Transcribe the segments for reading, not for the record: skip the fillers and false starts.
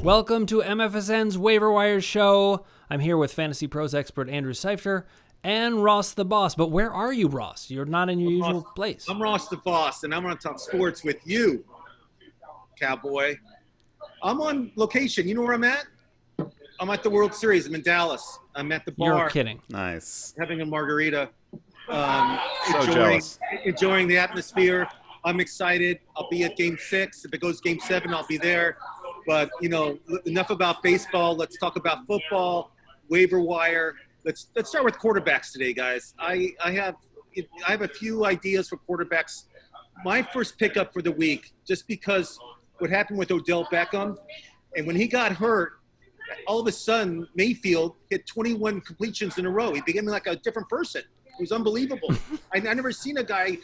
Welcome to MFSN's Waiver Wire Show. I'm here with Fantasy Pros expert Andrew Seifter and Ross the Boss. But where are you, Ross? You're not in your usual place. I'm Ross the Boss, and I'm going to talk sports with you, cowboy. I'm on location. You know where I'm at? I'm at the World Series. I'm in Dallas. I'm at the bar. You're kidding. Nice. Having a margarita. Enjoying the atmosphere. I'm excited. I'll be at Game 6. If it goes Game 7, I'll be there. But, you know, enough about baseball. Let's talk about football, waiver wire. Let's start with quarterbacks today, guys. I have a few ideas for quarterbacks. My first pickup for the week, just because what happened with Odell Beckham, and when he got hurt, all of a sudden Mayfield hit 21 completions in a row. He became like a different person. It was unbelievable. I never seen a guy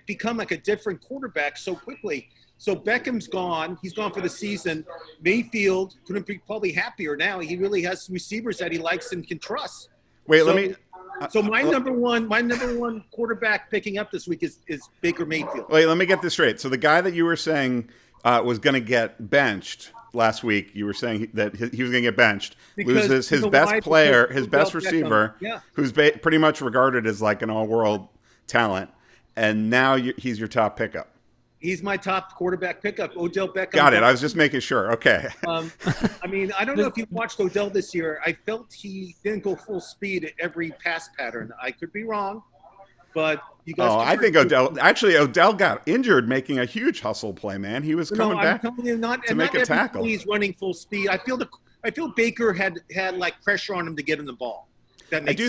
become like a different quarterback so quickly. So Beckham's gone. He's gone for the season. Mayfield couldn't be probably happier now. He really has some receivers that he likes and can trust. So my number one quarterback picking up this week is Baker Mayfield. Wait, let me get this straight. So the guy that you were saying was going to get benched last week, you were saying that he was going to get benched, loses his best player, his best receiver, who's pretty much regarded as like an all-world talent, and now he's your top pickup. He's my top quarterback pickup, Odell Beckham. Got it. I was just making sure. Okay. I mean, I don't know if you watched Odell this year. I felt he didn't go full speed at every pass pattern. I could be wrong, but you guys. Oh, I think Odell got injured making a huge hustle play. Man, he was coming back to make a tackle. He's running full speed. I feel Baker had like pressure on him to get him the ball. I do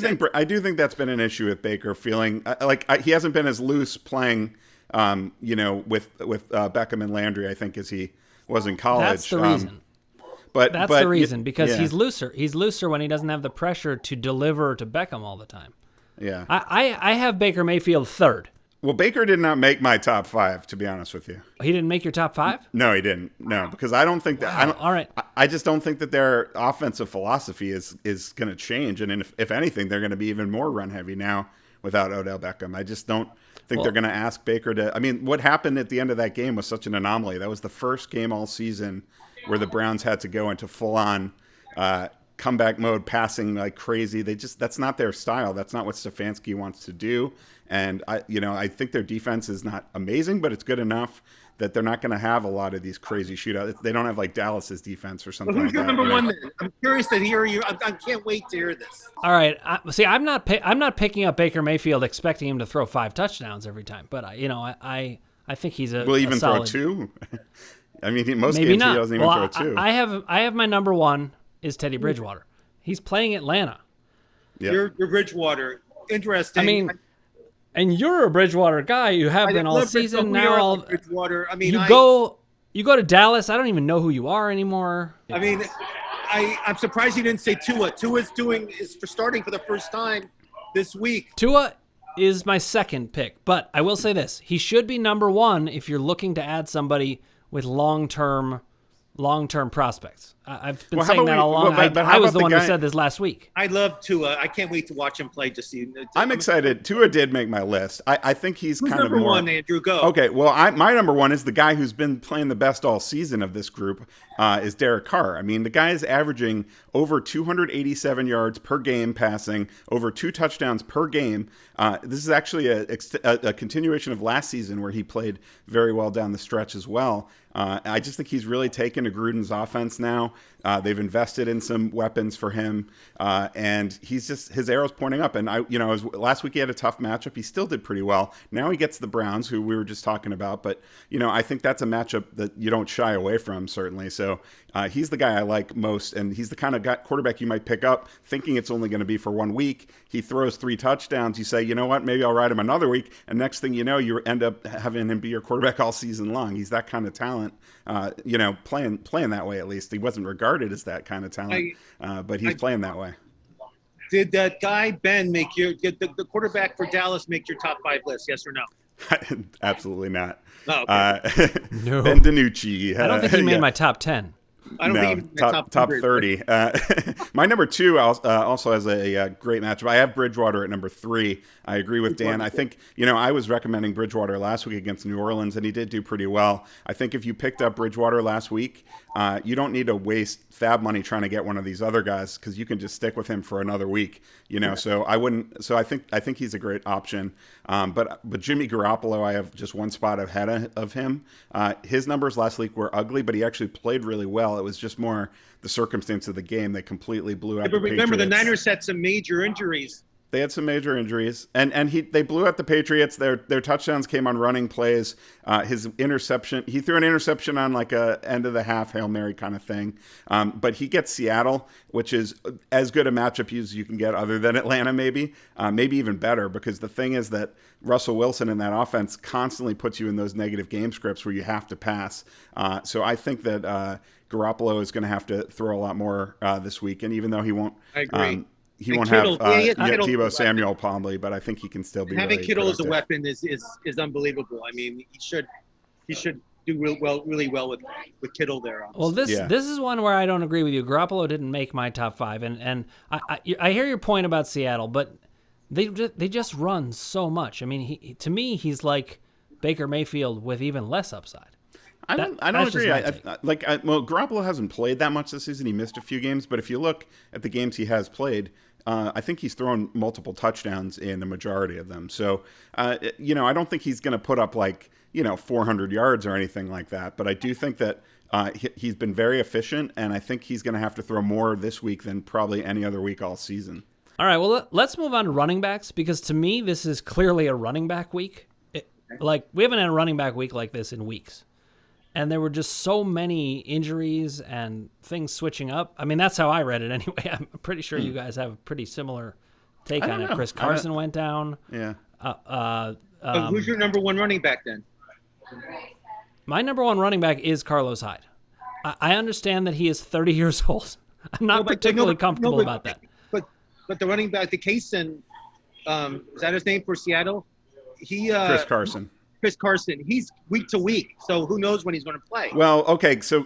think that's been an issue with Baker, feeling like he hasn't been as loose playing. With Beckham and Landry, I think, as he was in college. That's the reason. That's the reason, because he's looser. He's looser when he doesn't have the pressure to deliver to Beckham all the time. Yeah. I have Baker Mayfield third. Well, Baker did not make my top 5, to be honest with you. He didn't make your top 5? No, he didn't. No, because I don't think that. All right. I just don't think that their offensive philosophy is going to change, and if anything, they're going to be even more run heavy now without Odell Beckham. I just don't think they're going to ask Baker to. I mean, what happened at the end of that game was such an anomaly. That was the first game all season where the Browns had to go into full-on comeback mode, passing like crazy. That's not their style. That's not what Stefanski wants to do. And I think their defense is not amazing, but it's good enough that they're not going to have a lot of these crazy shootouts. They don't have like Dallas's defense or something. Well, who's like your that, number one? Then? I'm curious to hear you. I can't wait to hear this. All right. I'm not picking up Baker Mayfield expecting him to throw 5 touchdowns every time. But I think he's a. Will he even solid, throw 2? I mean, most maybe games not. he doesn't even throw 2. I have my number 1 is Teddy Bridgewater. He's playing Atlanta. Yep. You're Bridgewater. Interesting. I mean. And you're a Bridgewater guy. You have been all season. Now Bridgewater. I mean, you go to Dallas. I don't even know who you are anymore. I mean, I'm surprised you didn't say Tua. Tua's starting for the first time this week. Tua is my second pick, but I will say this: he should be number 1 if you're looking to add somebody with long-term prospects. I've been saying that all along. I was the one who said this last week. I love Tua. I can't wait to watch him play. I'm excited. Tua did make my list. I think he's kind of number 1, Andrew. Go. Okay, well, my number 1 is the guy who's been playing the best all season of this group, is Derek Carr. I mean, the guy is averaging over 287 yards per game passing, over 2 touchdowns per game. This is actually a continuation of last season where he played very well down the stretch as well. I just think he's really taken to Gruden's offense now. They've invested in some weapons for him, and his arrow's pointing up. And last week he had a tough matchup. He still did pretty well. Now he gets the Browns, who we were just talking about. But I think that's a matchup that you don't shy away from, certainly. So he's the guy I like most, and he's the kind of quarterback you might pick up thinking it's only going to be for 1 week. He throws 3 touchdowns. You say, you know what? Maybe I'll ride him another week. And next thing you know, you end up having him be your quarterback all season long. He's that kind of talent. Playing that way, at least. He wasn't regarded as that kind of talent, but he's playing that way. Did that guy Ben make the quarterback for Dallas make your top 5 list? Yes or no? Absolutely not. Oh, okay. No. Ben DiNucci. I don't think he made my top 10. I don't No, think even top 30. My number 2 also has a great matchup. I have Bridgewater at number 3. I agree with Dan. I think, I was recommending Bridgewater last week against New Orleans, and he did do pretty well. I think if you picked up Bridgewater last week, you don't need to waste fab money trying to get one of these other guys because you can just stick with him for another week. So I wouldn't. So I think he's a great option. But Jimmy Garoppolo, I have just one spot ahead of him. His numbers last week were ugly, but he actually played really well. It was just more the circumstance of the game that completely blew out. But remember, the Patriots. The Niners had some major injuries. They had some major injuries, and they blew out the Patriots. Their touchdowns came on running plays. His interception, he threw an interception on like a end of the half Hail Mary kind of thing. But he gets Seattle, which is as good a matchup as you can get, other than Atlanta, maybe even better. Because the thing is that Russell Wilson in that offense constantly puts you in those negative game scripts where you have to pass. So I think that Garoppolo is going to have to throw a lot more this week, and even though he won't, I agree. He won't have Deebo Samuel probably, but I think he can still be having really Kittle productive. as a weapon is unbelievable. I mean, he should do really well with Kittle there. Honestly. Well, this is one where I don't agree with you. Garoppolo didn't make my top 5, and I hear your point about Seattle, but they just run so much. I mean, to me, he's like Baker Mayfield with even less upside. I don't agree. Garoppolo hasn't played that much this season. He missed a few games, but if you look at the games he has played, I think he's thrown multiple touchdowns in the majority of them. So, I don't think he's going to put up 400 yards or anything like that. But I do think that he's been very efficient, and I think he's going to have to throw more this week than probably any other week all season. All right, well, let's move on to running backs, because to me, this is clearly a running back week. We haven't had a running back week like this in weeks. And there were just so many injuries and things switching up. I mean, that's how I read it anyway. I'm pretty sure you guys have a pretty similar take on it. Chris Carson went down. Yeah. Who's your number 1 running back then? My number 1 running back is Carlos Hyde. I understand that he is 30 years old. I'm not particularly comfortable about that. But the running back, the Kaysen, is that his name for Seattle? Chris Carson. Chris Carson, he's week to week, so who knows when he's going to play? Well, okay, so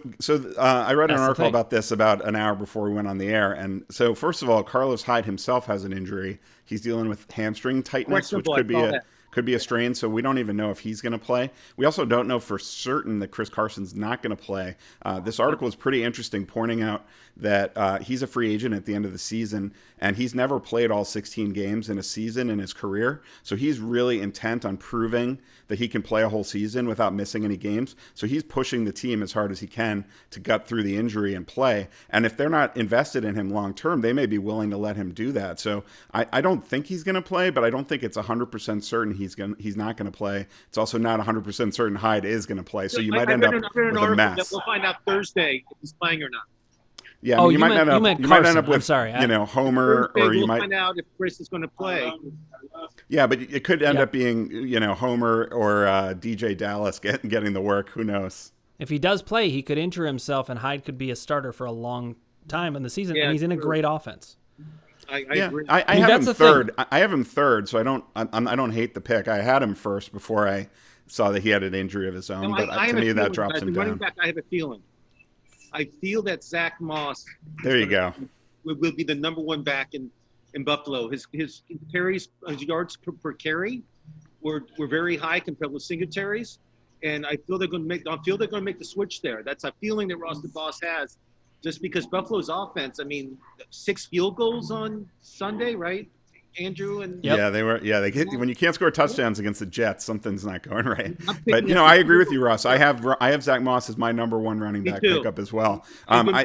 I read an article about this about an hour before we went on the air, and so first of all, Carlos Hyde himself has an injury. He's dealing with hamstring tightness, which could be a strain, so we don't even know if he's going to play. We also don't know for certain that Chris Carson's not going to play. This article is pretty interesting, pointing out that he's a free agent at the end of the season, and he's never played all 16 games in a season in his career. So he's really intent on proving that he can play a whole season without missing any games. So he's pushing the team as hard as he can to gut through the injury and play. And if they're not invested in him long term, they may be willing to let him do that. So I don't think he's going to play, but I don't think it's 100% certain he's not going to play. It's also not 100% certain Hyde is going to play. So you might end up with a mess. We'll find out Thursday if he's playing or not. Yeah, you might end up with Homer, Thursday, or you we'll might find out if Chris is going to play. Yeah, but it could end up being Homer or DJ Dallas getting the work. Who knows? If he does play, he could injure himself, and Hyde could be a starter for a long time in the season, and he's in a great offense. I agree. I have him third. I have him third, so I don't hate the pick. I had him first before I saw that he had an injury of his own. To me, that drops him down. Back, I have a feeling. I feel that Zach Moss. There you go. Will be the number 1 back in Buffalo. His carries, his yards per carry, were very high compared with Singletary's, and I feel they're going to make the switch there. That's a feeling that Ross the Boss has, just because Buffalo's offense. I mean, 6 field goals on Sunday, right? Andrew and they were. Yeah, when you can't score touchdowns against the Jets, something's not going right. But I agree with you, Russ. I have Zach Moss as my number 1 running back pickup as well. I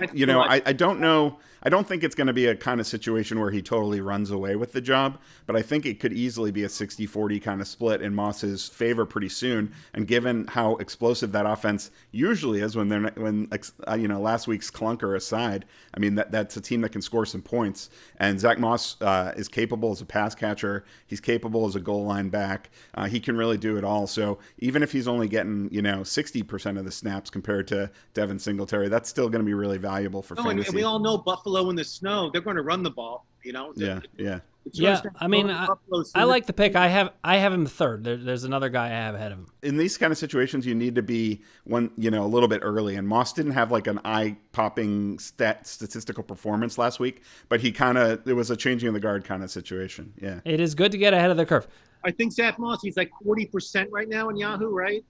don't know. I don't think it's going to be a kind of situation where he totally runs away with the job, but I think it could easily be a 60-40 kind of split in Moss's favor pretty soon. And given how explosive that offense usually is when last week's clunker aside, I mean that's a team that can score some points. And Zach Moss is capable as a pass catcher. He's capable as a goal line back. He can really do it all. So even if he's only getting 60% of the snaps compared to Devin Singletary, that's still going to be really valuable for fantasy. And we all know Buffalo in the snow, they're going to run the ball. Yeah. Yeah, I mean, I like the pick. I have him third. There's another guy I have ahead of him. In these kind of situations, you need to be a little bit early. And Moss didn't have like an eye-popping statistical performance last week, but it was a changing of the guard kind of situation. Yeah, it is good to get ahead of the curve. I think Zach Moss, he's like 40% right now in Yahoo, right?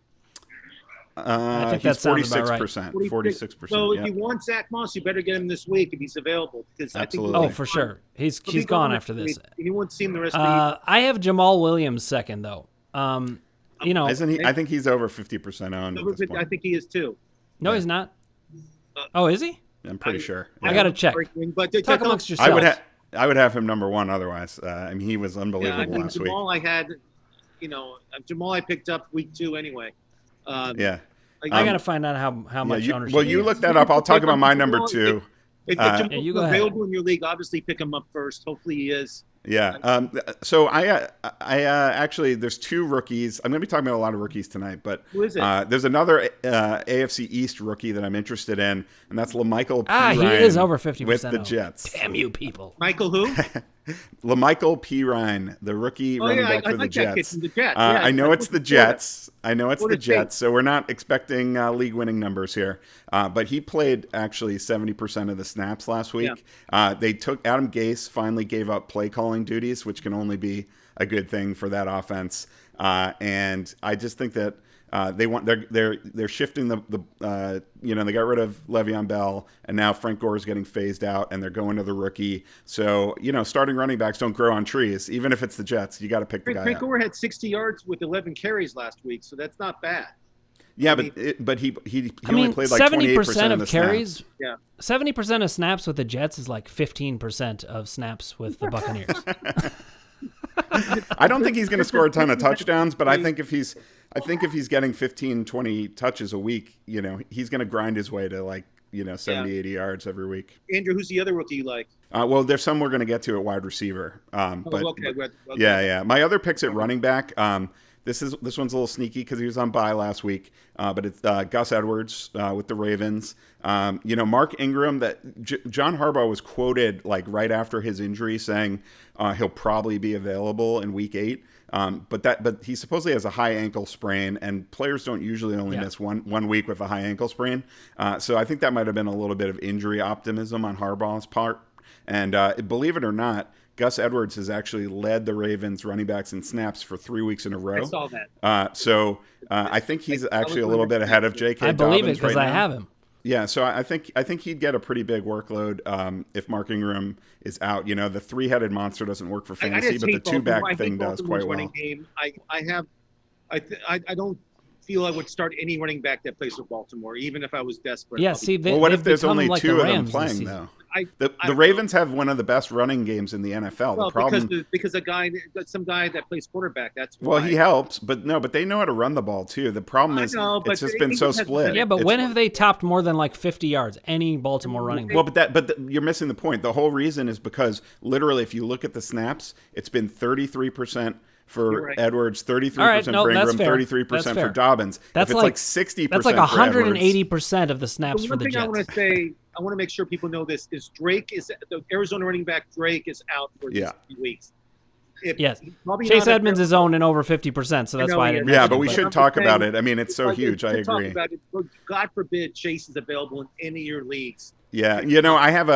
I think he's that sounds 46%. about right. 46%. So if you want Zach Moss, you better get him this week if he's available. Because Absolutely. I think for sure. He's gone after this. You won't see him the rest of the year. I have Jamal Williams second, though. Isn't he? I think he's over 50% owned. I think he is too. No, he's not. Oh, is he? I'm pretty sure. I got to check. But talk amongst yourselves. I would have him number one otherwise. He was unbelievable last week. Jamal Jamal I picked up week 2 anyway. Yeah. I got to find out how much ownership. Well, you look that up. I'll talk about my number 2. If Jamal's available in your league, obviously pick him up first. Hopefully he is. Yeah. So I actually, there's 2 rookies. I'm going to be talking about a lot of rookies tonight, but who is it? There's another AFC East rookie that I'm interested in, and that's LaMichael P. Ryan. He is over 50% with the Jets. Damn you people. Michael who? LaMichael P. Ryan, the rookie running back for the Jets. I know it's the Jets. So we're not expecting league-winning numbers here. But he played actually 70% of the snaps last week. Yeah. They took Adam Gase finally gave up play calling duties, which can only be a good thing for that offense. And I just think that they're shifting they got rid of Le'Veon Bell, and now Frank Gore is getting phased out, and they're going to the rookie. So starting running backs don't grow on trees. Even if it's the Jets, you got to pick the guy. Frank Gore had 60 yards with 11 carries last week, so that's not bad. Yeah, but he only played like 70% of carries. Snaps. Yeah, 70% of snaps with the Jets is like 15% of snaps with the Buccaneers. I don't think he's going to score a ton of touchdowns, but I think if he's getting 15, 20 touches a week, he's going to grind his way to 70, 80 yards every week. Andrew, who's the other rookie you like? Well, there's some we're going to get to at wide receiver. Okay. Yeah. My other picks at running back. This one's a little sneaky because he was on bye last week, but it's Gus Edwards with the Ravens. Mark Ingram. John Harbaugh was quoted right after his injury saying he'll probably be available in week 8. But he supposedly has a high ankle sprain, and players don't usually only miss one week with a high ankle sprain. So I think that might have been a little bit of injury optimism on Harbaugh's part. And believe it or not, Gus Edwards has actually led the Ravens running backs in snaps for 3 weeks in a row. I saw that. I think he's actually a little bit ahead of J.K. I believe Dobbins it because I have him. Yeah, so I think he'd get a pretty big workload if Mark Ingram is out. The 3-headed monster doesn't work for fantasy, but the 2-back thing does quite well. Game. I don't feel I would start any running back that plays for Baltimore, even if I was desperate. Yeah, see, what if there's only 2 of them playing though? The Ravens have one of the best running games in the NFL. Well, the problem because some guy that plays quarterback. That's well, he helps, but they know how to run the ball too. The problem is it's just been so split. Yeah, but when have they topped more than 50 yards? Any Baltimore running back? Well, but you're missing the point. The whole reason is because literally, if you look at the snaps, it's been 33%. For Edwards, 33% for Ingram, 33% for Dobbins. That's if it's 60%. That's 180% of the snaps for the Jets. I want to make sure people know this is the Arizona running back Drake is out for these few weeks. Chase Edmonds is owned in over 50%, so that's why I didn't. Yeah, but we should talk about it. I mean, it's so huge. I agree. God forbid Chase is available in any of your leagues. Yeah, I have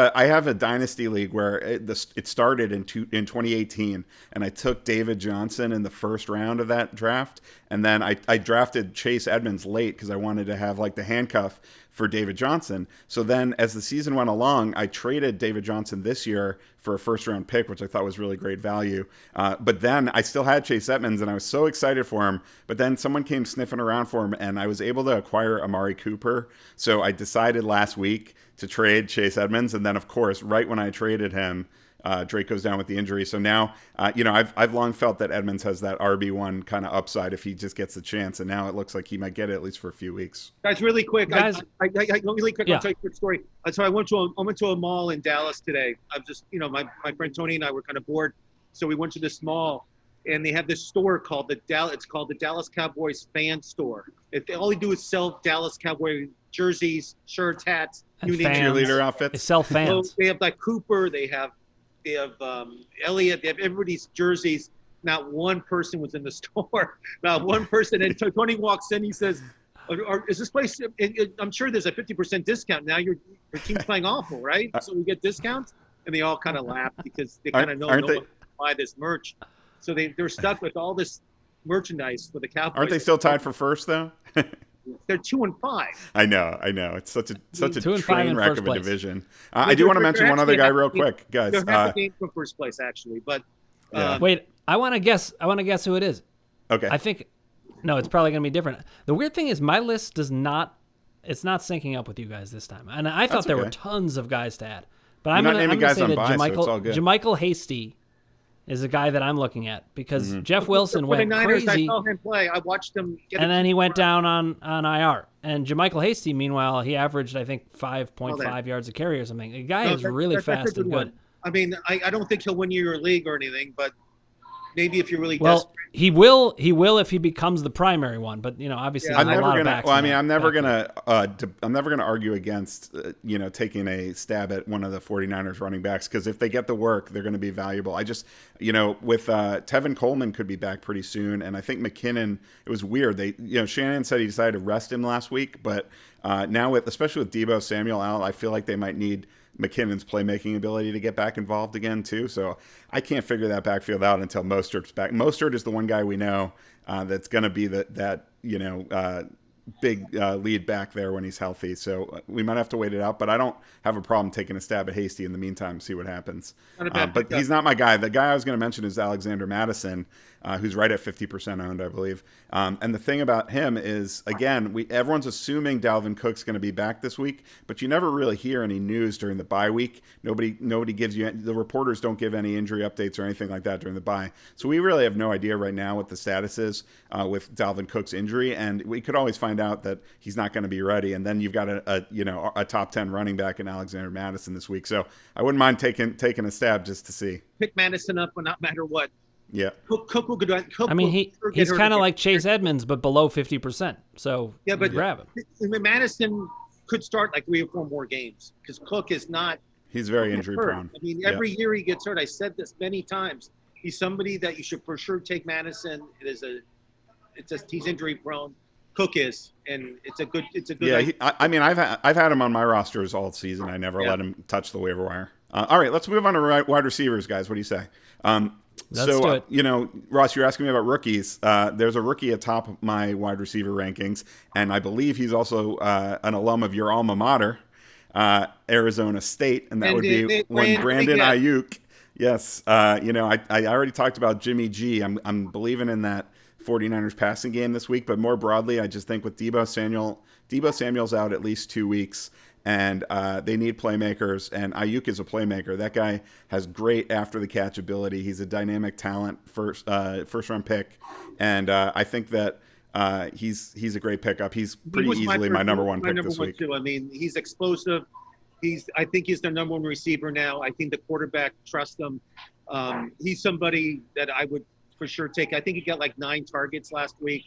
a dynasty league where it started in 2018, and I took David Johnson in the first round of that draft, and then I drafted Chase Edmonds late because I wanted to have the handcuff for David Johnson. So then as the season went along, I traded David Johnson this year for a first-round pick, which I thought was really great value. But then I still had Chase Edmonds, and I was so excited for him. But then someone came sniffing around for him, and I was able to acquire Amari Cooper. So I decided last week to trade Chase Edmonds. And then, of course, right when I traded him, Drake goes down with the injury. So now, I've long felt that Edmonds has that RB1 kind of upside if he just gets the chance. And now it looks like he might get it at least for a few weeks. Guys, really quick. Guys, I'll tell you a quick story. So I went to a mall in Dallas today. I've just, my friend Tony and I were kind of bored. So we went to this mall, and they have this store called it's called the Dallas Cowboys Fan Store. All they do is sell Dallas Cowboy jerseys, shirts, hats, and cheerleader outfits. They sell fans. So they have Cooper. They have They have Elliott. They have everybody's jerseys. Not one person was in the store. Not one person. And Tony walks in. He says, "Is this place? I'm sure there's a 50% discount now. Your team's playing awful, right? So we get discounts." And they all kind of laugh because they kind of know no one can buy this merch. So they're stuck with all this merchandise for the Cowboys. Aren't they still tied for first though? They're 2-5. I know. It's such a train wreck of a division. I do want to mention one other guy real quick, guys. They're half a game from first place, actually. But wait, I want to guess who it is. Okay. I think it's probably going to be different. The weird thing is my list it's not syncing up with you guys this time, and I thought there were tons of guys to add. But I'm going to say that Jermichael Hasty is a guy that I'm looking at because Jeff Wilson went crazy. I saw him play. I watched him get and then he went down on IR. And Jermichael Hasty, meanwhile, he averaged, I think, 5.5 yards a carry or something. The guy is really fast and good. I mean, I don't think he'll win you your league or anything, but maybe if you're really desperate. He will if he becomes the primary one, but obviously I'm never gonna argue against taking a stab at one of the 49ers running backs because if they get the work, they're going to be valuable. I just with Tevin Coleman could be back pretty soon, and I think McKinnon. It was weird. Shannon said he decided to rest him last week, but now especially with Deebo Samuel out, I feel like they might need McKinnon's playmaking ability to get back involved again too. So I can't figure that backfield out until Mostert's back. Mostert is the one guy we know that's going to be that big lead back there when he's healthy. So we might have to wait it out, but I don't have a problem taking a stab at Hasty in the meantime, see what happens. But he's not my guy. The guy I was going to mention is Alexander Mattison, who's right at 50% owned, I believe. And the thing about him is, again, everyone's assuming Dalvin Cook's going to be back this week, but you never really hear any news during the bye week. Nobody gives you, the reporters don't give any injury updates or anything like that during the bye. So we really have no idea right now what the status is with Dalvin Cook's injury, and we could always find out that he's not going to be ready. And then you've got a top 10 running back in Alexander Mattison this week. So I wouldn't mind taking a stab just to see. Pick Madison up, but not matter what. Yeah. Cook will go. He's kind of like Chase Edmonds, but below 50%. So grab him. Madison could start like 3 or 4 more games because Cook is not. He's very injury prone. I mean, every year he gets hurt. I said this many times. He's somebody that you should for sure take Madison. He's injury prone. Cook is, and it's a good. Yeah, I've had him on my rosters all season. I never let him touch the waiver wire. All right, let's move on to wide receivers, guys. What do you say? Let's do it. Ross, you're asking me about rookies. There's a rookie atop my wide receiver rankings, and I believe he's also an alum of your alma mater, Arizona State, and that would be Brandon Ayuk. Yes, I already talked about Jimmy G. I'm believing in that 49ers passing game this week, but more broadly, I just think with Deebo Samuel's out at least 2 weeks, and they need playmakers, and Ayuk is a playmaker. That guy has great after-the-catch ability. He's a dynamic talent, first-round pick, and I think that he's a great pickup. He's pretty easily my number one pick this week. Too. I mean, he's explosive. I think he's their number one receiver now. I think the quarterback trusts him. He's somebody that I would for sure take. I think he got like 9 targets last week,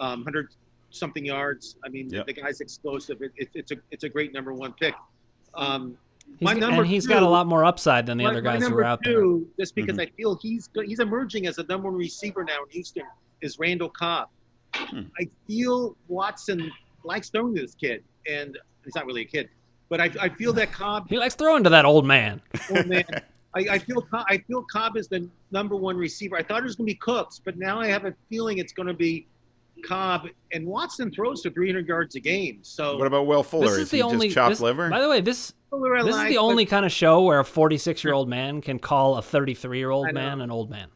100-something yards. I mean, the guy's explosive. It's a great number one pick. He's got a lot more upside than the other guys who are out there. Just because I feel he's emerging as a number one receiver now in Houston is Randall Cobb. I feel Watson likes throwing to this kid, and he's not really a kid, but I feel that Cobb. He likes throwing to that old man. I feel Cobb is the number one receiver. I thought it was going to be Cooks, but now I have a feeling it's going to be Cobb, and Watson throws to 300 yards a game. So what about Will Fuller? Is he just chopped liver? By the way, this is the only kind of show where a 46-year-old man can call a 33-year-old man an old man.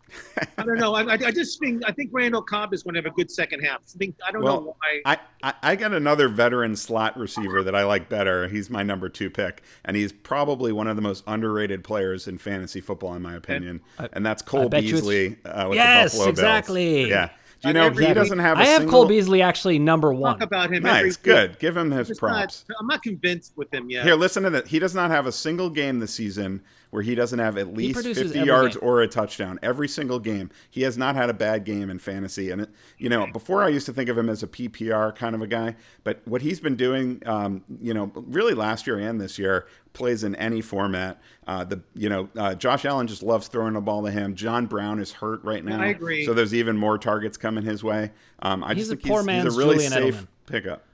I don't know. I think Randall Cobb is going to have a good second half. I don't know why. I got another veteran slot receiver that I like better. He's my number 2 pick, and he's probably one of the most underrated players in fantasy football, in my opinion. And that's Cole Beasley with the Buffalo Bills. Exactly. Yeah. Do you know he doesn't have I have Cole Beasley actually number 1. Talk about him. Nice, good. Give him his props. I'm not convinced with him yet. Here, listen to that. He does not have a single game this season where he doesn't have at least 50 yards or a touchdown every single game. He has not had a bad game in fantasy. And, before I used to think of him as a PPR kind of a guy, but what he's been doing, really last year and this year, plays in any format. Josh Allen just loves throwing the ball to him. John Brown is hurt right now. I agree. So there's even more targets coming his way. He's a really Julian safe Edelman. pickup.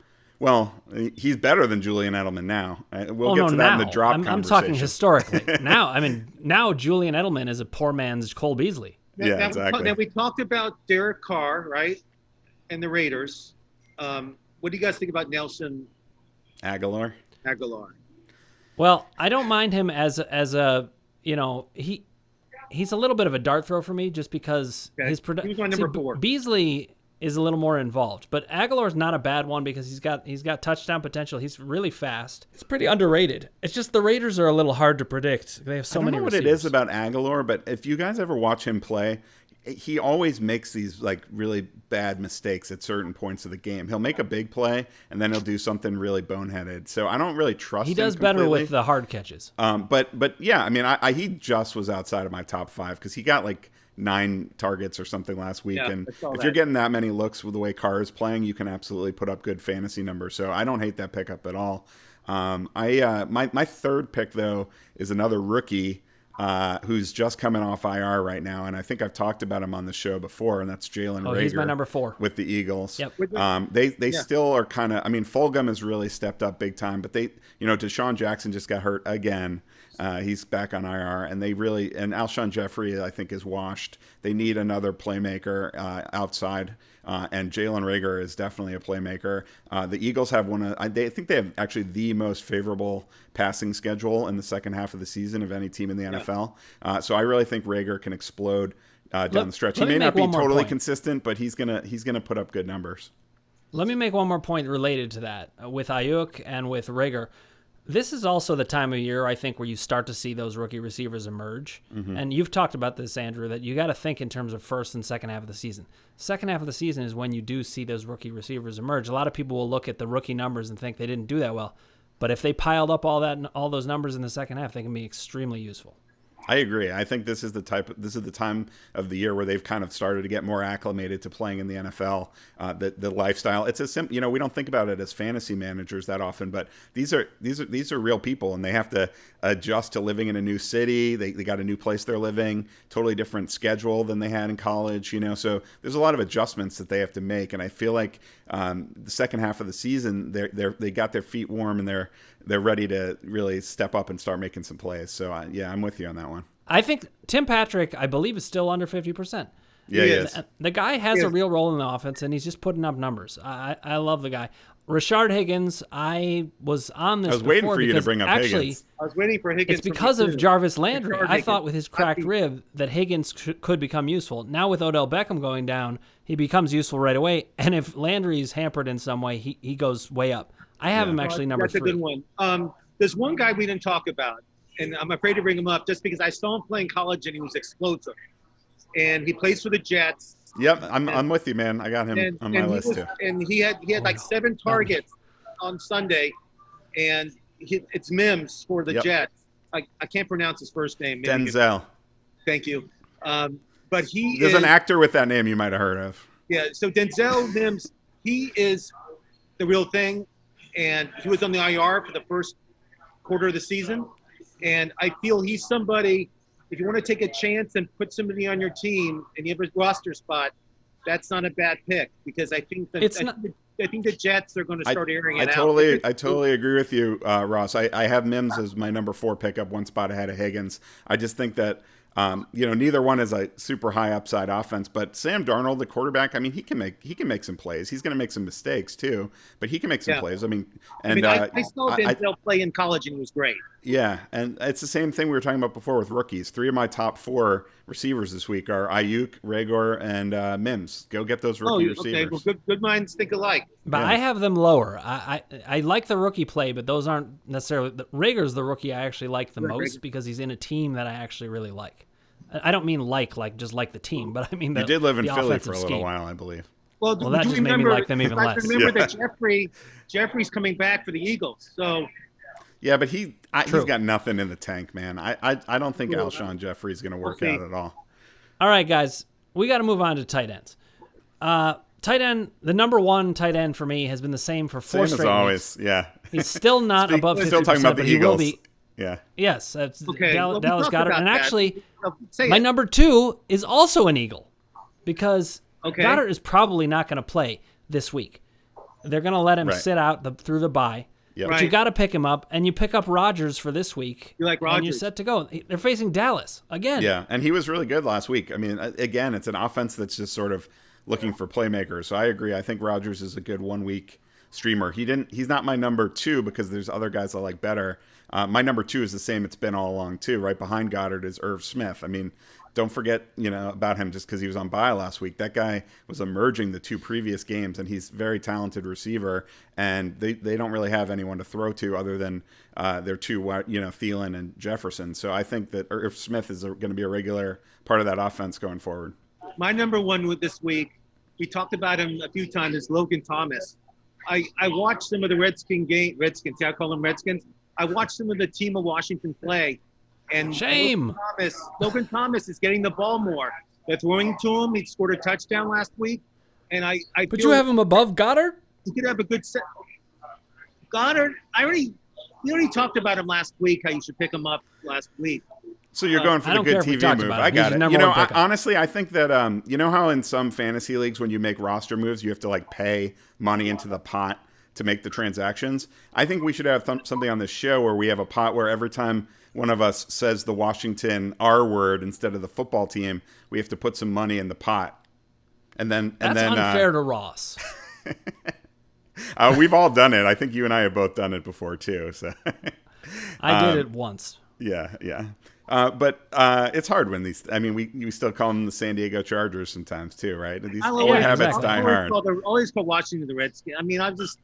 Well, he's better than Julian Edelman now. We'll get to that in the drop conversation. I'm talking historically. Now Julian Edelman is a poor man's Cole Beasley. Yeah, exactly. Now we talked about Derek Carr, right, and the Raiders. What do you guys think about Nelson Aguilar? Well, I don't mind him as a he's a little bit of a dart throw for me just because his production. He was my number 4. Beasley is a little more involved, but Aguilar's not a bad one because he's got touchdown potential. He's really fast. It's pretty underrated. It's just the Raiders are a little hard to predict. They have so many receivers. I don't know what it is about Aguilar, but if you guys ever watch him play, he always makes these really bad mistakes at certain points of the game. He'll make a big play and then he'll do something really boneheaded. So I don't really trust him. He does completely. better with the hard catches. But yeah, I mean, he just was outside of my top 5 because he got 9 targets or something last week. Yeah, and if you're getting that many looks with the way Carr is playing, you can absolutely put up good fantasy numbers. So I don't hate that pickup at all. My third pick though is another rookie who's just coming off IR right now, and I think I've talked about him on the show before, and that's Jalen Reagor. He's my number 4 with the Eagles. Yep. They still are kind of. I mean, Fulgham has really stepped up big time, but Deshaun Jackson just got hurt again. He's back on IR, and and Alshon Jeffrey I think is washed. They need another playmaker outside. And Jalen Reagor is definitely a playmaker. The Eagles have I think they have actually the most favorable passing schedule in the second half of the season of any team in the NFL. So I really think Reagor can explode down the stretch. He may not be totally consistent, but he's gonna put up good numbers. Let me make one more point related to that with Ayuk and with Reagor. This is also the time of year, I think, where you start to see those rookie receivers emerge. Mm-hmm. And you've talked about this, Andrew, that you got to think in terms of first and second half of the season. Second half of the season is when you do see those rookie receivers emerge. A lot of people will look at the rookie numbers and think they didn't do that well. But if they piled up all those numbers in the second half, they can be extremely useful. I agree. I think this is the time of the year where they've kind of started to get more acclimated to playing in the NFL. The lifestyle. It's a simple. We don't think about it as fantasy managers that often, but these are real people, and they have to adjust to living in a new city. They got a new place they're living, totally different schedule than they had in college. So there's a lot of adjustments that they have to make, and I feel like the second half of the season they got their feet warm and they're ready to really step up and start making some plays. So I'm with you on that one. I think Tim Patrick, I believe, is still under 50%. Yeah, he is. The guy has a real role in the offense, and he's just putting up numbers. I love the guy. Rashard Higgins, I was on this. I was waiting for you to bring up Higgins. I was waiting for Higgins. It's because of Jarvis Landry. I thought with his cracked rib that Higgins could become useful. Now with Odell Beckham going down, he becomes useful right away. And if Landry's hampered in some way, he goes way up. I have him actually number 3. That's a good one. There's one guy we didn't talk about, and I'm afraid to bring him up just because I saw him play in college and he was explosive. And he plays for the Jets. Yep, I'm with you, man. I got him on my list too. And he had like 7 targets on Sunday, and it's Mims for the Jets. I can't pronounce his first name. Denzel. Thank you. But there's an actor with that name you might have heard of. Yeah, so Denzel Mims, he is the real thing, and he was on the IR for the first quarter of the season. And I feel he's somebody, if you want to take a chance and put somebody on your team and you have a roster spot, that's not a bad pick because I think the Jets are going to start airing it out. I totally agree with you, Ross. I have Mims as my number 4 pickup, one spot ahead of Higgins. I just think that neither one is a super high upside offense, but Sam Darnold, the quarterback, I mean, he can make some plays. He's going to make some mistakes too, but he can make some plays. I saw Denzel play in college and he was great. Yeah, and it's the same thing we were talking about before with rookies. 3 of my top 4 receivers this week are Ayuk, Reagor, and Mims. Go get those rookie receivers. Okay, well, good minds think alike. But I have them lower. I like the rookie play, but those aren't necessarily. Reagor's the rookie I actually like the most because he's in a team that I actually really like. I don't mean like just like the team, but I mean you did live in Philly for a little scheme. while, I believe. Well, that just made me like them even less. Remember that Jeffrey's coming back for the Eagles, so. Yeah, but he's got nothing in the tank, man. I don't think Alshon Jeffrey's going to work out at all. All right, guys, we got to move on to tight ends. Tight end, the number one tight end for me has been the same for four straight weeks. Same as always, yeah. He's still not above 50%, still talking about the Eagles. He will be. Yeah. Yes, that's Okay, Dallas Goedert. And actually, my number two is also an Eagle because Goddard is probably not going to play this week. They're going to let him sit out through the bye. Yep. But you got to pick him up, and you pick up Rodgers for this week. You like Rodgers? And you're set to go. They're facing Dallas again. Yeah, and he was really good last week. I mean, again, it's an offense that's just sort of looking for playmakers. So I agree. I think Rodgers is a good 1 week streamer. He's not my number two because there's other guys I like better. My number two is the same it's been all along too. Right behind Goddard is Irv Smith. I mean, don't forget, about him just because he was on bye last week. That guy was emerging the 2 previous games, and he's a very talented receiver. And they don't really have anyone to throw to other than their 2, Thielen and Jefferson. So I think that Irv Smith is going to be a regular part of that offense going forward. My number one with this week, we talked about him a few times, is Logan Thomas. I watched some of the Redskins. I call them Redskins. I watched some of the team of Washington play. And shame. Logan Thomas is getting the ball more. They're throwing to him. He scored a touchdown last week. And I But you have him above Goddard? He could have a good set. Goddard, we already talked about him last week, how you should pick him up last week. So you're going for the good TV move. I got it. Honestly, I think that, how in some fantasy leagues when you make roster moves, you have to pay money into the pot to make the transactions. I think we should have something on this show where we have a pot where every time one of us says the Washington R word instead of the football team, we have to put some money in the pot. That's unfair to Ross. We've all done it. I think you and I have both done it before too. So I did it once. Yeah. But it's hard when we still call them the San Diego Chargers sometimes too, right? These old habits die hard. Always call Washington the Redskins.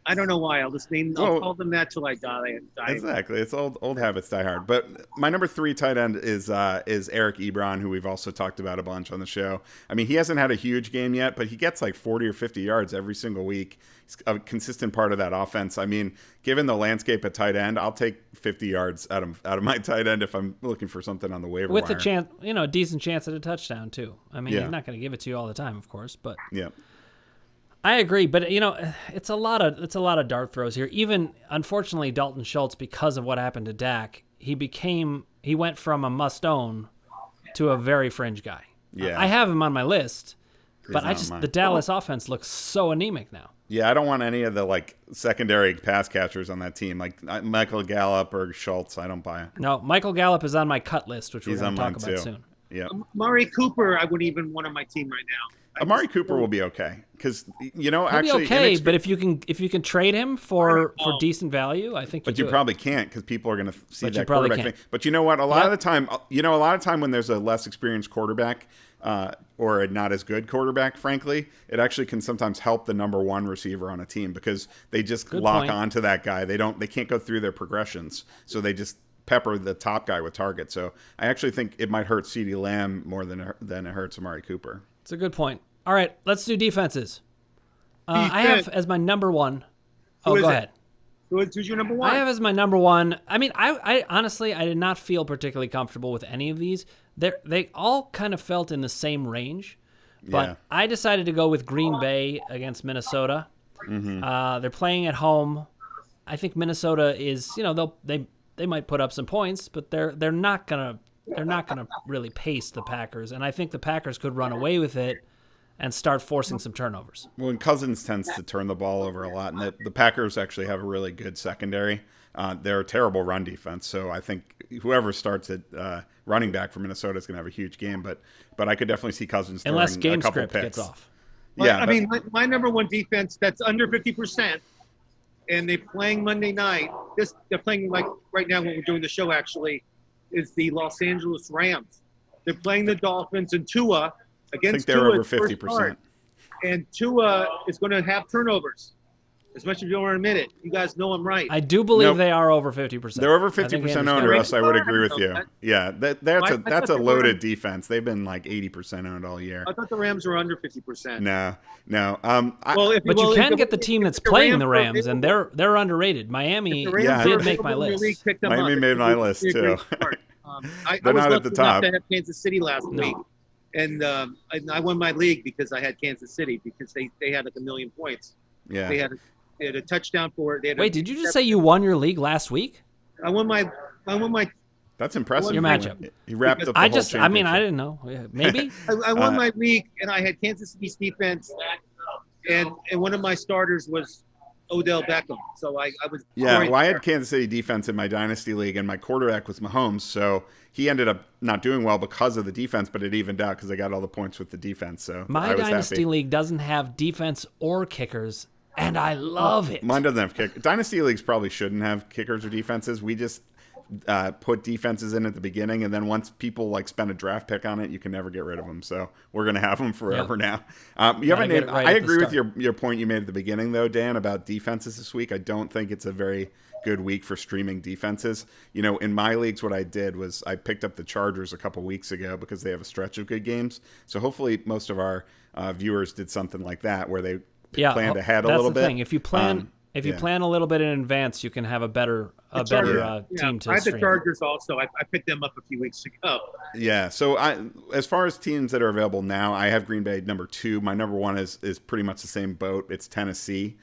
I don't know why. I'll call them that till I die. Exactly. It's old habits die hard. But my number 3 tight end is Eric Ebron, who we've also talked about a bunch on the show. I mean, he hasn't had a huge game yet, but he gets 40 or 50 yards every single week. He's a consistent part of that offense. I mean, given the landscape at tight end, I'll take 50 yards out of my tight end if I'm looking for something on the waiver wire. With a chance, a decent chance at a touchdown too. I mean, he's not going to give it to you all the time, of course, but yeah. I agree, but it's a lot of dart throws here. Even unfortunately, Dalton Schultz, because of what happened to Dak, he went from a must own to a very fringe guy. Yeah, I have him on my list, but the Dallas offense looks so anemic now. Yeah, I don't want any of the secondary pass catchers on that team, like Michael Gallup or Schultz. I don't buy it. No, Michael Gallup is on my cut list, which we're going to talk about soon. Yeah, Amari Cooper, I wouldn't even want on my team right now. Amari Cooper will be okay because he'll actually be okay. But if you can trade him for decent value, I think. But you probably can't because people are going to see that quarterback thing. But you know what? A lot of the time when there's a less experienced quarterback or a not as good quarterback, frankly, it actually can sometimes help the number 1 receiver on a team because they just lock onto that guy. They can't go through their progressions, so they just pepper the top guy with targets. So I actually think it might hurt CeeDee Lamb more than it hurts Amari Cooper. It's a good point. All right, let's do defenses. I have as my number 1. Oh, go ahead. Who's your number 1? I have as my number 1. I mean, I honestly, I did not feel particularly comfortable with any of these. They all kind of felt in the same range, but I decided to go with Green Bay against Minnesota. Mm-hmm. They're playing at home. I think Minnesota is, they might put up some points, but they're not gonna really pace the Packers, and I think the Packers could run away with it and start forcing some turnovers. Well, and Cousins tends to turn the ball over a lot, and the Packers actually have a really good secondary. They're a terrible run defense, so I think whoever starts at running back for Minnesota is going to have a huge game. But I could definitely see Cousins throwing unless game a couple script picks. Gets off. Well, my number 1 defense that's under 50%, and they're playing Monday night. They're playing right now when we're doing the show. Actually, is the Los Angeles Rams. They're playing the Dolphins and Tua. I think they're over 50%. And Tua is going to have turnovers. As much as you don't want to admit it, you guys know I'm right. I do believe they are over 50%. They're over 50% owned, Russ. I would agree with you. Yeah, that's a loaded defense. They've been like 80% owned all year. I thought the Rams were under 50%. No. But you can get the team that's playing the Rams, and they're underrated. Miami did make my list. Miami made my list too. They're not at the top. I had Kansas City last week, and I won my league because I had Kansas City because they had like 1 million points. Yeah. They had a touchdown for it. Wait, did you just say you won your league last week? I won my. That's impressive. Your matchup. He wrapped up the whole championship. I mean, I didn't know. Maybe. I won my league, and I had Kansas City's defense, and one of my starters was Odell Beckham. So I was. Yeah, well, I had Kansas City defense in my dynasty league, and my quarterback was Mahomes. So he ended up not doing well because of the defense, but it evened out because I got all the points with the defense. So my dynasty league doesn't have defense or kickers. And I love it. Mine doesn't have kickers. Dynasty leagues probably shouldn't have kickers or defenses. We just put defenses in at the beginning, and then once people like spend a draft pick on it, you can never get rid of them. So we're going to have them forever now. You have a name. I agree with your point you made at the beginning, though, Dan, about defenses this week. I don't think it's a very good week for streaming defenses. In my leagues, what I did was I picked up the Chargers a couple weeks ago because they have a stretch of good games. So hopefully most of our viewers did something like that where they planned ahead a little bit. That's the thing. If you plan, plan a little bit in advance, you can have a better team to stream. I had the Chargers also. I picked them up a few weeks ago. Yeah. So as far as teams that are available now, I have Green Bay number 2. My number 1 is pretty much the same boat. It's Tennessee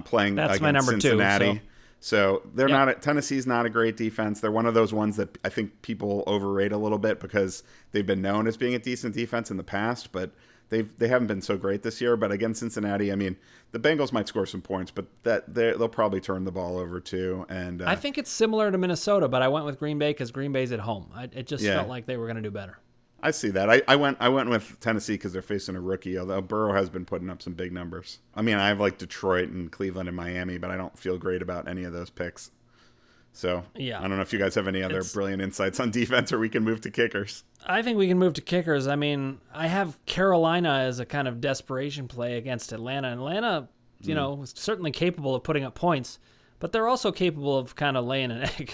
playing against my number Cincinnati. 2. So they're not. Tennessee's not a great defense. They're one of those ones that I think people overrate a little bit because they've been known as being a decent defense in the past, but they haven't been so great this year. But against Cincinnati, I mean, the Bengals might score some points, but they'll probably turn the ball over too. And I think it's similar to Minnesota, but I went with Green Bay because Green Bay's at home. It just felt like they were going to do better. I see that. I went with Tennessee because they're facing a rookie, although Burrow has been putting up some big numbers. I mean, I have like Detroit and Cleveland and Miami, but I don't feel great about any of those picks. So I don't know if you guys have any other brilliant insights on defense, or we can move to kickers. I think we can move to kickers. I mean, I have Carolina as a kind of desperation play against Atlanta. Atlanta, is certainly capable of putting up points, but they're also capable of kind of laying an egg.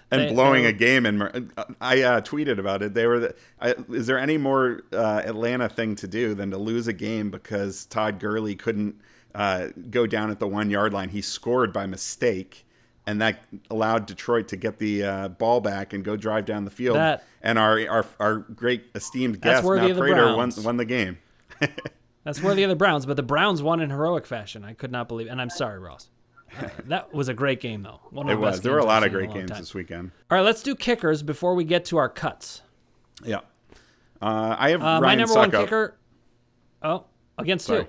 And blowing a game. And I tweeted about it. Is there any more Atlanta thing to do than to lose a game because Todd Gurley couldn't go down at the 1-yard line? He scored by mistake. And that allowed Detroit to get the ball back and go drive down the field. And our great esteemed guest, Matt Prater, won the game. That's worthy of the Browns, but the Browns won in heroic fashion. I could not believe it. And I'm sorry, Ross. That was a great game, though. It was. There were a lot of great games this weekend. All right, let's do kickers before we get to our cuts. Yeah. I have Ryan my number Suckup. One kicker. Oh, against who?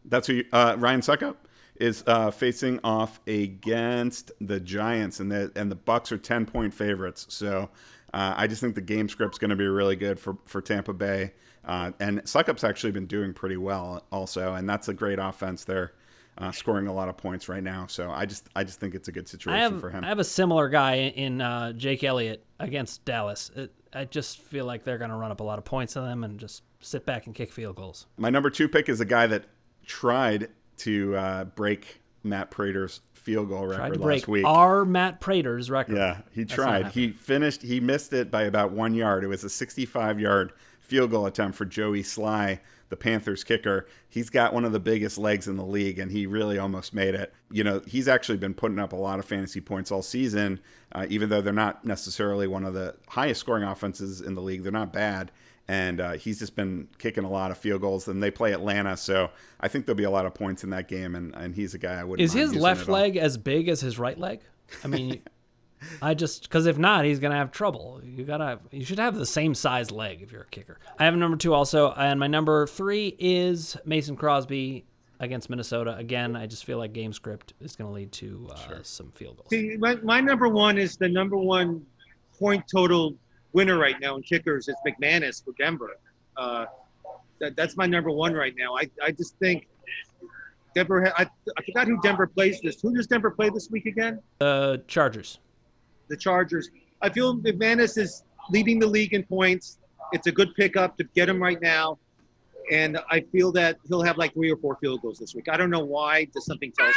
That's who Ryan Suckup is facing off against the Giants, and the Bucs are 10-point favorites. So I just think the game script's going to be really good for Tampa Bay. And Suckup's actually been doing pretty well also, and that's a great offense. They're scoring a lot of points right now. So I just think it's a good situation for him. I have a similar guy in Jake Elliott against Dallas. I just feel like they're going to run up a lot of points on them and just sit back and kick field goals. My number 2 pick is a guy that tried to break Matt Prater's field goal record last week. Our Matt Prater's record. Yeah, he tried. He missed it by about 1 yard. It was a 65-yard field goal attempt for Joey Sly, the Panthers kicker. He's got one of the biggest legs in the league, and he really almost made it. He's actually been putting up a lot of fantasy points all season, even though they're not necessarily one of the highest scoring offenses in the league. They're not bad. And he's just been kicking a lot of field goals. And they play Atlanta, so I think there'll be a lot of points in that game. And he's a guy I wouldn't. Is his left leg as big as his right leg? I mean, because if not, he's gonna have trouble. You should have the same size leg if you're a kicker. I have a number 2 also, and my number 3 is Mason Crosby against Minnesota. Again, I just feel like game script is going to lead to some field goals. See, my number 1 is the number 1 point total winner right now in kickers is McManus for Denver. That's my number 1 right now. I just think Denver. I forgot who Denver plays this. Who does Denver play this week again? The Chargers. The Chargers. I feel McManus is leading the league in points. It's a good pickup to get him right now. And I feel that he'll have like 3 or 4 field goals this week. I don't know why. Does something tell us?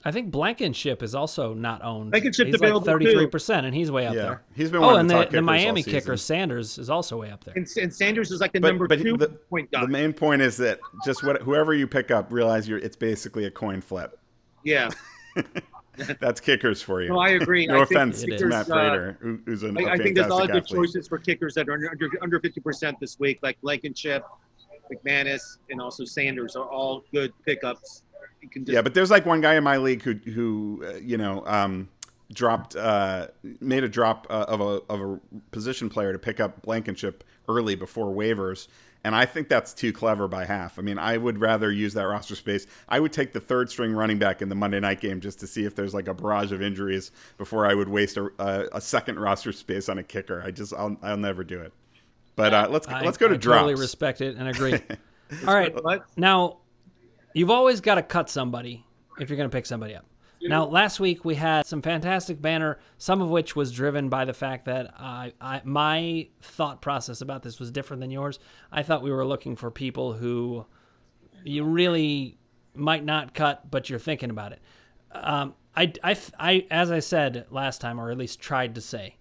I think Blankenship is also not owned. Blankenship's he's like available 33%, and he's way up there. He's been one of the top the Miami kickers all kicker Sanders is also way up there. And Sanders is like the number 2 point guy. The main point is that just whoever you pick up, realize it's basically a coin flip. Yeah. That's kickers for you. No, I agree. No I offense think to Matt Prater, who's a I think there's a lot of good athlete. choices for kickers that are under 50% this week, like Blankenship, McManus, and also Sanders are all good pickups. You can But there's like one guy in my league who dropped made a drop of a position player to pick up Blankenship early before waivers. And I think that's too clever by half. I mean, I would rather use that roster space. I would take the 3rd string running back in the Monday night game just to see if there's like a barrage of injuries before I would waste a second roster space on a kicker. I'll never do it. But let's go to drops. I totally respect it and agree. All right. Now, you've always got to cut somebody if you're going to pick somebody up. Now, last week we had some fantastic banner, some of which was driven by the fact that my thought process about this was different than yours. I thought we were looking for people who you really might not cut, but you're thinking about it. I as I said last time, or at least tried to say,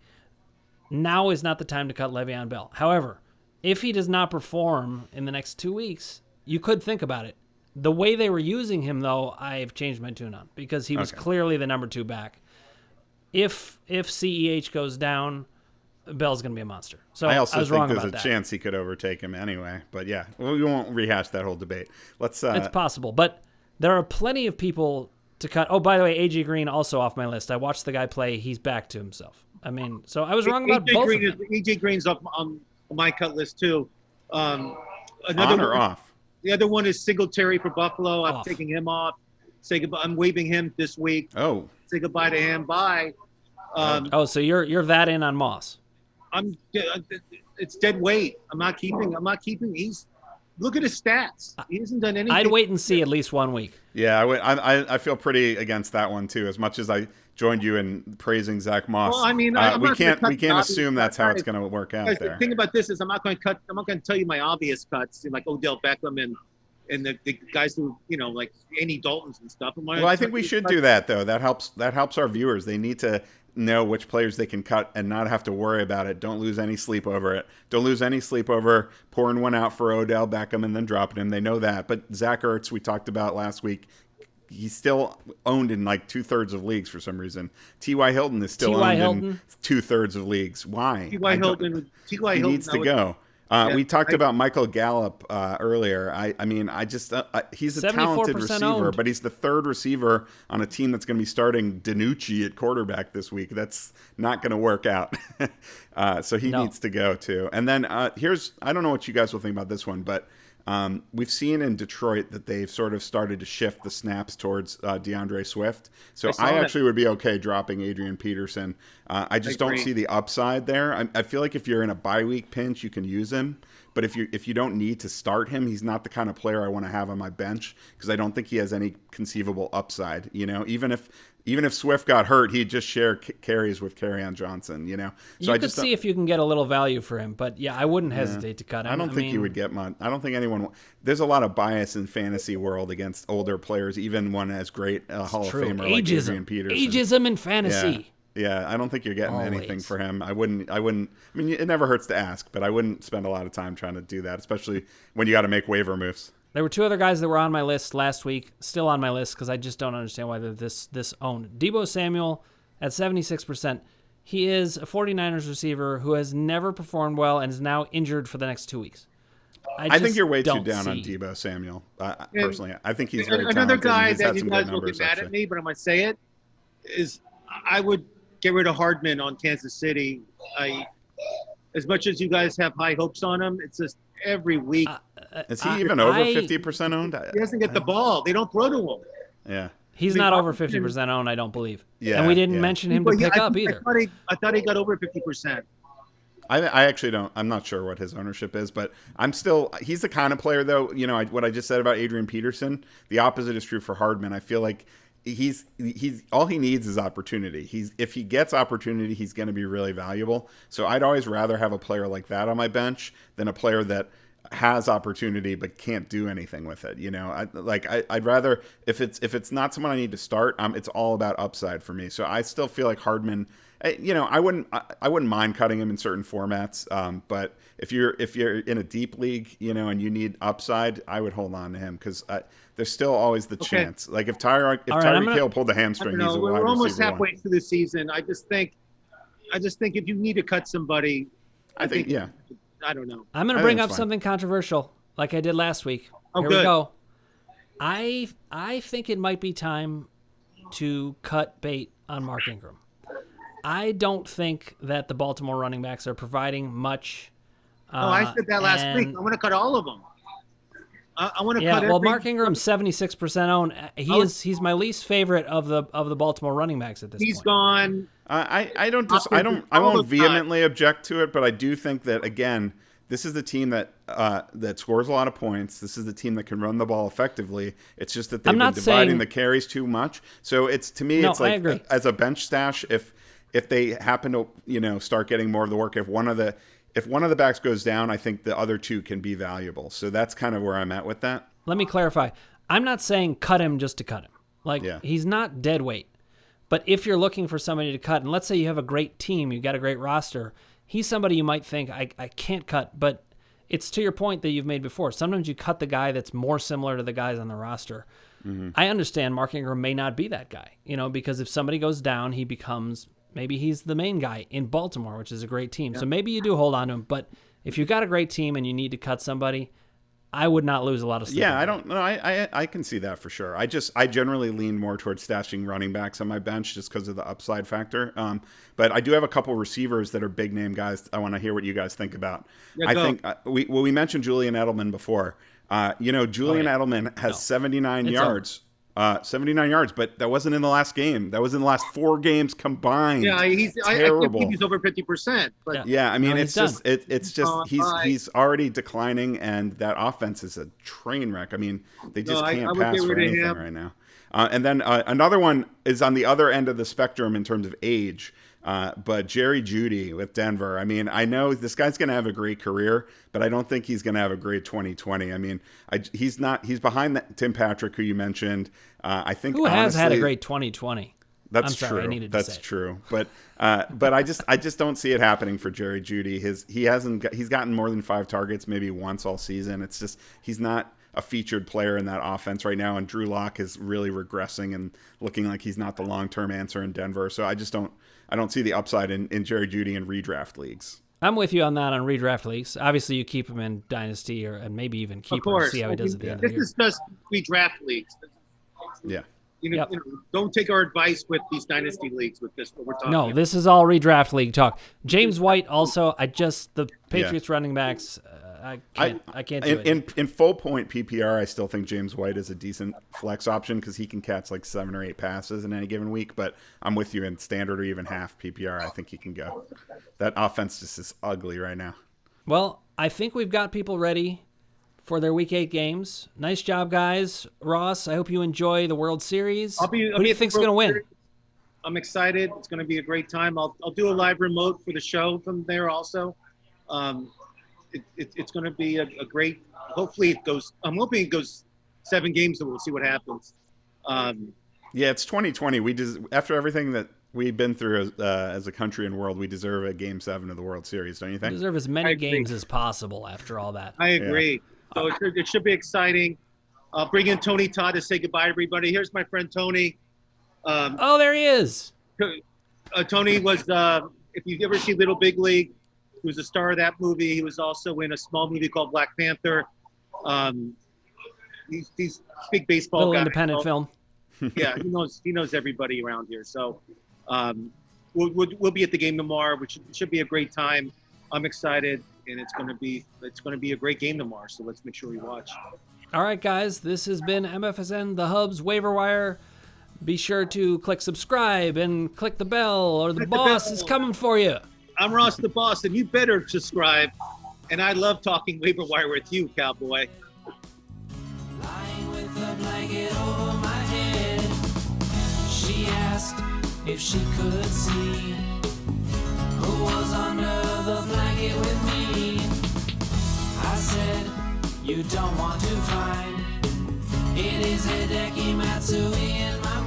now is not the time to cut Le'Veon Bell. However, if he does not perform in the next 2 weeks, you could think about it. The way they were using him, though, I've changed my tune on because he was clearly the number 2 back. If CEH goes down, Bell's going to be a monster. So I also was think wrong there's about a that. chance he could overtake him anyway. But yeah, we won't rehash that whole debate. Let's. It's possible, but there are plenty of people to cut. Oh, by the way, AJ Green also off my list. I watched the guy play. He's back to himself. I mean, so I was wrong about both of them. AJ Green's up on my cut list too. On or off? The other one is Singletary for Buffalo. I'm Off. taking him off. Say goodbye. I'm waiving him this week. Oh. Say goodbye to him. Bye. So you're that in on Moss. It's dead weight. I'm not keeping. He's look at his stats. He hasn't done anything. I'd wait and see at least 1 week. Yeah, I feel pretty against that one too. As much as I joined you in praising Zach Moss, well, I mean, we can't assume that's how it's going to work out there. The thing about this is I'm not going to tell you my obvious cuts like Odell Beckham and the guys who like Andy Daltons and stuff. Well, I think we should do that though. That helps our viewers. They need to know which players they can cut and not have to worry about it. Don't lose any sleep over it. Don't lose any sleep over pouring one out for Odell Beckham and then dropping him. They know that. But Zach Ertz, we talked about last week, he's still owned in like 2/3 of leagues for some reason. T.Y. Hilton is still owned in 2/3 of leagues. Why? T.Y. Hilton needs to go. We talked about Michael Gallup earlier. He's a talented receiver, owned. but he's the 3rd receiver on a team that's going to be starting DiNucci at quarterback this week. That's not going to work out. So he needs to go too. And then I don't know what you guys will think about this one, but we've seen in Detroit that they've sort of started to shift the snaps towards DeAndre Swift. So I actually would be okay dropping Adrian Peterson. I just don't see the upside there. I feel like if you're in a bye week pinch, you can use him. But if you don't need to start him, he's not the kind of player I want to have on my bench because I don't think he has any conceivable upside. Even if Swift got hurt, he'd just share carries with Kerryon Johnson. So you could see if you can get a little value for him, but yeah, I wouldn't hesitate to cut him. I don't think you would get much. I don't think anyone. There's a lot of bias in fantasy world against older players, even one as great Hall of Famer like Adrian Peterson. Ageism in fantasy. Yeah, I don't think you're getting anything for him. I wouldn't. I mean, it never hurts to ask, but I wouldn't spend a lot of time trying to do that, especially when you got to make waiver moves. There were 2 other guys that were on my list last week, still on my list because I just don't understand why they're this owned. Deebo Samuel at 76%. He is a 49ers receiver who has never performed well and is now injured for the next 2 weeks. I think you're way too down on Deebo Samuel. Personally, I think he's very another talented. guy He's that had you some guys good will numbers, get mad actually. at me, but I'm going to say it is I would get rid of Hardman on Kansas City. As much as you guys have high hopes on him, it's just every week. Is he even over 50% owned? He doesn't get the ball. They don't throw to him. Yeah. He's not over 50% owned, I don't believe. Yeah, and we didn't mention him to pick up either. I thought he got over 50%. I actually don't. I'm not sure what his ownership is, but he's the kind of player, though, what I just said about Adrian Peterson, the opposite is true for Hardman. I feel like he's all he needs is opportunity. If he gets opportunity, he's going to be really valuable. So I'd always rather have a player like that on my bench than a player that has opportunity but can't do anything with it. I'd rather if it's not someone I need to start, it's all about upside for me. So I still feel like Hardman. I wouldn't mind cutting him in certain formats. But if you're in a deep league, and you need upside, I would hold on to him because there's still always the chance. Like if Tyreek Hill pulled the hamstring, he's a wide we're almost receiver halfway through the season. I just think if you need to cut somebody, I think I don't know. I'm going to bring up something controversial, like I did last week. Here we go. I think it might be time to cut bait on Mark Ingram. I don't think that the Baltimore running backs are providing much. I said that last week. I want to cut all of them. I want to cut. Yeah, well, Mark Ingram's 76% owned. He's my least favorite of the Baltimore running backs at this point. He's gone. I won't vehemently object to it, but I do think that again, this is the team that scores a lot of points. This is the team that can run the ball effectively. It's just that they've been dividing the carries too much. So it's like as a bench stash, if they happen to start getting more of the work, if one of the backs goes down, I think the other two can be valuable. So that's kind of where I'm at with that. Let me clarify. I'm not saying cut him just to cut him. He's not dead weight. But if you're looking for somebody to cut, and let's say you have a great team, you've got a great roster, he's somebody you might think, I can't cut. But it's to your point that you've made before. Sometimes you cut the guy that's more similar to the guys on the roster. Mm-hmm. I understand Mark Ingram may not be that guy, because if somebody goes down, he becomes, maybe he's the main guy in Baltimore, which is a great team. Yeah. So maybe you do hold on to him. But if you've got a great team and you need to cut somebody, I would not lose a lot of sleep. Yeah, I don't know. I can see that for sure. I generally lean more towards stashing running backs on my bench just because of the upside factor. But I do have a couple receivers that are big name guys. I want to hear what you guys think about. Yeah, I think we mentioned Julian Edelman before. Julian Edelman has 79 yards. 79 yards, but that wasn't in the last game. That was in the last 4 games combined. Yeah, I think he's over 50%. But yeah, I mean, it's just he's already declining, and that offense is a train wreck. I mean, they just can't pass for anything right now. And then another one is on the other end of the spectrum in terms of age. But Jerry Judy with Denver. I mean, I know this guy's going to have a great career, but I don't think he's going to have a great 2020. I mean, he's behind Tim Patrick, who you mentioned. I think who has had a great 2020. That's true. Sorry, I needed to say. That's true. But I just don't see it happening for Jerry Judy. He's gotten more than 5 targets maybe once all season. It's just he's not a featured player in that offense right now, and Drew Lock is really regressing and looking like he's not the long-term answer in Denver. So I don't see the upside in Jerry Judy in redraft leagues. I'm with you on that on redraft leagues. Obviously, you keep him in dynasty and maybe even keep him and see how he does at the end of the year. This is just redraft leagues. Yeah. Don't take our advice with these dynasty leagues with this. What we're talking about. This is all redraft league talk. James White also. The Patriots running backs. I can't do it. In full point PPR, I still think James White is a decent flex option because he can catch like 7 or 8 passes in any given week. But I'm with you in standard or even half PPR. I think he can go. That offense just is ugly right now. Well, I think we've got people ready for their Week 8 games. Nice job, guys. Ross, I hope you enjoy the World Series. Who do you think's going to win? I'm excited. It's going to be a great time. I'll do a live remote for the show from there also. It's going to be a great. Hopefully it goes. I'm hoping it goes 7 games, and we'll see what happens. Yeah, it's 2020. After everything that we've been through as a country and world, we deserve a Game 7 of the World Series, don't you think? We deserve as many games as possible after all that. I agree. Yeah. So it should be exciting. I'll bring in Tony Todd to say goodbye to everybody. Here's my friend Tony. There he is. Tony was, if you've ever seen Little Big League, he was a star of that movie. He was also in a small movie called Black Panther. He's big baseball little guy. Independent film. Yeah, he knows everybody around here. So we'll be at the game tomorrow, which should be a great time. I'm excited, and it's going to be a great game tomorrow. So let's make sure we watch. All right, guys, this has been MFSN, the Hubs Waiver Wire. Be sure to click subscribe and click the bell, or the boss is coming for you. I'm Ross the Boss, and you better subscribe. And I love talking waiver wire with you, cowboy. Lying with a blanket over my head, she asked if she could see who was under the blanket with me. I said, you don't want to find. It is Hideki Matsui in my